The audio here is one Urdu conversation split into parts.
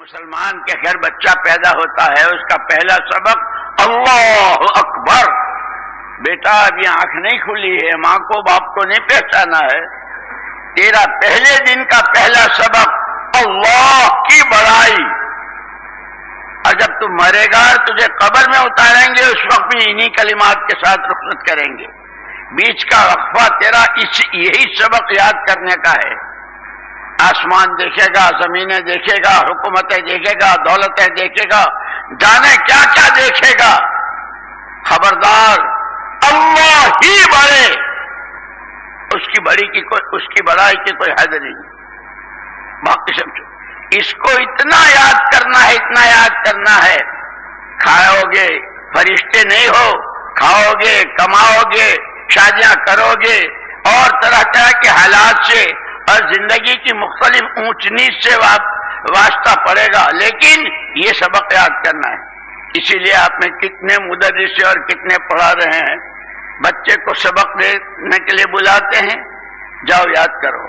مسلمان کے گھر بچہ پیدا ہوتا ہے، اس کا پہلا سبق اللہ اکبر۔ بیٹا ابھی آنکھ نہیں کھلی ہے، ماں کو باپ کو نہیں پہچانا ہے، تیرا پہلے دن کا پہلا سبق اللہ کی بڑائی۔ اور جب تم مرے گا تجھے قبر میں اتاریں گے، اس وقت بھی انہی کلمات کے ساتھ رخصت کریں گے۔ بیچ کا وقفہ تیرا یہی سبق یاد کرنے کا ہے۔ آسمان دیکھے گا، زمینیں دیکھے گا، حکومتیں دیکھے گا، دولتیں دیکھے گا، جانے کیا کیا دیکھے گا، خبردار اللہ ہی بڑے، اس کی بڑائی کی کوئی حد نہیں۔ باقی سمجھو، اس کو اتنا یاد کرنا ہے، اتنا یاد کرنا ہے، کھاؤ گے فرشتے نہیں ہو، کھاؤ گے، کماؤ گے، شادیاں کرو گے، اور طرح طرح کے حالات سے اور زندگی کی مختلف اونچ نیچ سے واسطہ پڑے گا، لیکن یہ سبق یاد کرنا ہے۔ اسی لیے آپ میں کتنے مدرس اور کتنے پڑھا رہے ہیں، بچے کو سبق دینے کے لیے بلاتے ہیں، جاؤ یاد کرو،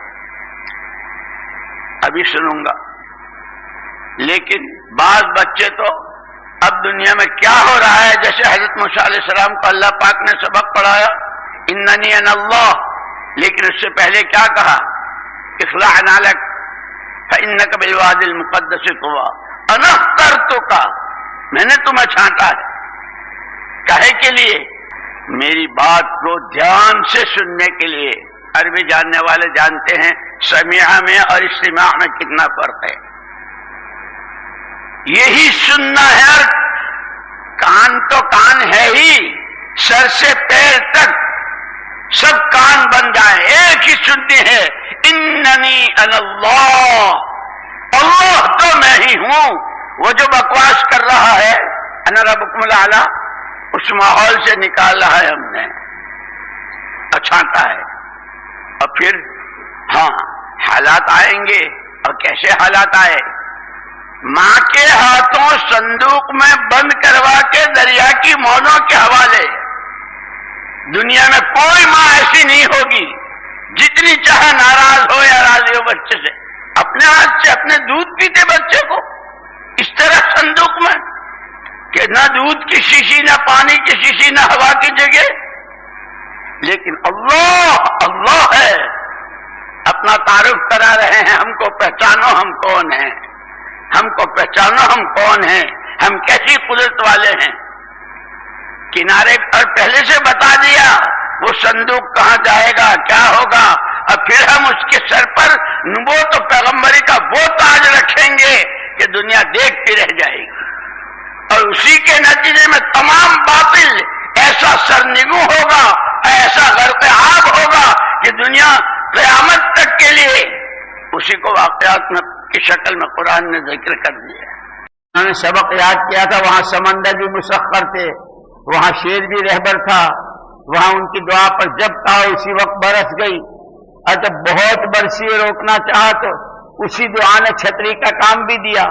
ابھی سنوں گا۔ لیکن بعض بچے تو اب دنیا میں کیا ہو رہا ہے، جیسے حضرت موسیٰ علیہ السلام کو اللہ پاک نے سبق پڑھایا اننی انا اللہ، لیکن اس سے پہلے کیا کہا؟ اخلع نعلک فانک بالوادی المقدس طوی انا اخترتک، میں نے تمہیں چھانٹا ہے۔ کہے کے لیے؟ میری بات کو دھیان سے سننے کے لیے۔ عربی جاننے والے جانتے ہیں سمیع میں اور استماع میں کتنا فرق ہے۔ یہی سننا ہے، اور کان تو کان ہے ہی، سر سے پیر تک سب کان بن جائیں، ایک ہی سننی ہے، اننی انا اللہ، اللہ تو میں ہی ہوں۔ وہ جو بکواس کر رہا ہے انا ربکم الاعلی، اس ماحول سے نکال رہا ہے ہم نے، اچھاتا ہے۔ اور پھر ہاں حالات آئیں گے، اور کیسے حالات آئے؟ ماں کے ہاتھوں صندوق میں بند کروا کے دریا کی موجوں کے حوالے۔ دنیا میں کوئی ماں ایسی نہیں ہوگی، جتنی چاہے ناراض ہو یا راضی ہو بچے سے، اپنے ہاتھ سے اپنے دودھ پیتے بچے کو اس طرح صندوق میں کہ نہ دودھ کی شیشی، نہ پانی کی شیشی، نہ ہوا کی جگہ۔ لیکن اللہ اللہ ہے، اپنا تعارف کرا رہے ہیں، ہم کو پہچانو ہم کون ہیں، ہم کو پہچانو ہم کون ہیں، ہم کیسی قدرت والے ہیں۔ کنارے اور پہلے سے بتا دیا وہ صندوق کہاں جائے گا، کیا ہوگا، اور پھر ہم اس کے سر پر نبوت و پیغمبری کا وہ تاج رکھیں گے کہ دنیا دیکھتی رہ جائے گی، اور اسی کے نتیجے میں تمام باطل ایسا سرنگوں ہوگا، ایسا غرق آب ہوگا کہ دنیا قیامت تک کے لیے اسی کو واقعات میں کی شکل میں قرآن نے ذکر کر دیا۔ انہوں نے سبق یاد کیا تھا، وہاں سمندر بھی مسخر تھے، وہاں شیر بھی رہبر تھا، وہاں ان کی دعا پر جب کہا اسی وقت برس گئی، اور جب بہت برسی روکنا چاہا تو اسی دعا نے چھتری کا کام بھی دیا۔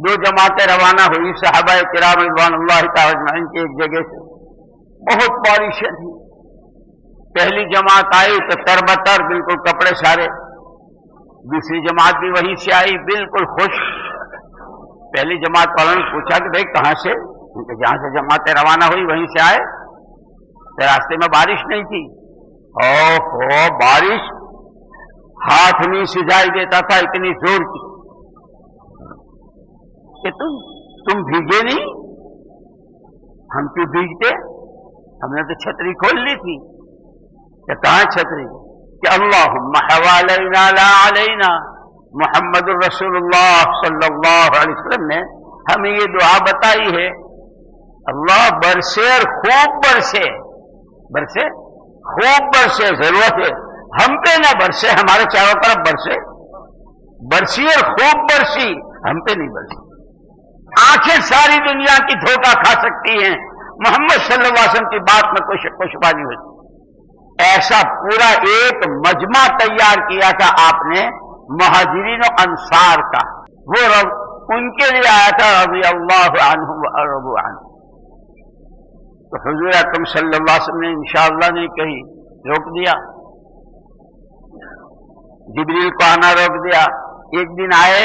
دو جماعتیں روانہ ہوئی صحابہ کرام رضوان اللہ تعالی اجمعین کی ایک جگہ سے، بہت بارشیں تھی۔ پہلی جماعت آئی تو تربتر، بالکل کپڑے سارے، دوسری جماعت بھی وہیں سے آئی بالکل خوش۔ پہلی جماعت والوں نے پوچھا کہ بھائی کہاں سے؟ کیونکہ جہاں سے جماعتیں روانہ ہوئی وہیں سے آئے، تو راستے میں بارش نہیں تھی۔ اوہ بارش ہاتھ نہیں سجائی دیتا تھا، اتنی زور کی کہ تم بھیگے نہیں؟ ہم کیوں بھیگتے؟ ہم نے تو چھتری کھول لی تھی۔ کہ کہاں چھتری؟ کہ اللہم حوالینا لا علینا، محمد الرسول اللہ صلی اللہ علیہ وسلم نے ہمیں یہ دعا بتائی ہے، اللہ برسے اور خوب برسے، برسے خوب برسے، ضرورت ہے ہم پہ نہ برسے، ہمارے چاروں طرف برسے، برسی اور خوب برسی، ہم پہ نہیں برسی۔ آنکھیں ساری دنیا کی دھوکہ کھا سکتی ہیں، محمد صلی اللہ علیہ وسلم کی بات میں کوئی شک و شبہ نہیں ہوتی۔ ایسا پورا ایک مجمع تیار کیا تھا آپ نے مہاجرین و انصار کا، وہ ان کے لیے آیا تھا رضی اللہ عنہ ورضوا عنہ۔ تو حضور اکرم صلی اللہ علیہ وسلم نے انشاءاللہ نہیں کہی، روک دیا، جبریل کو آنا روک دیا۔ ایک دن آئے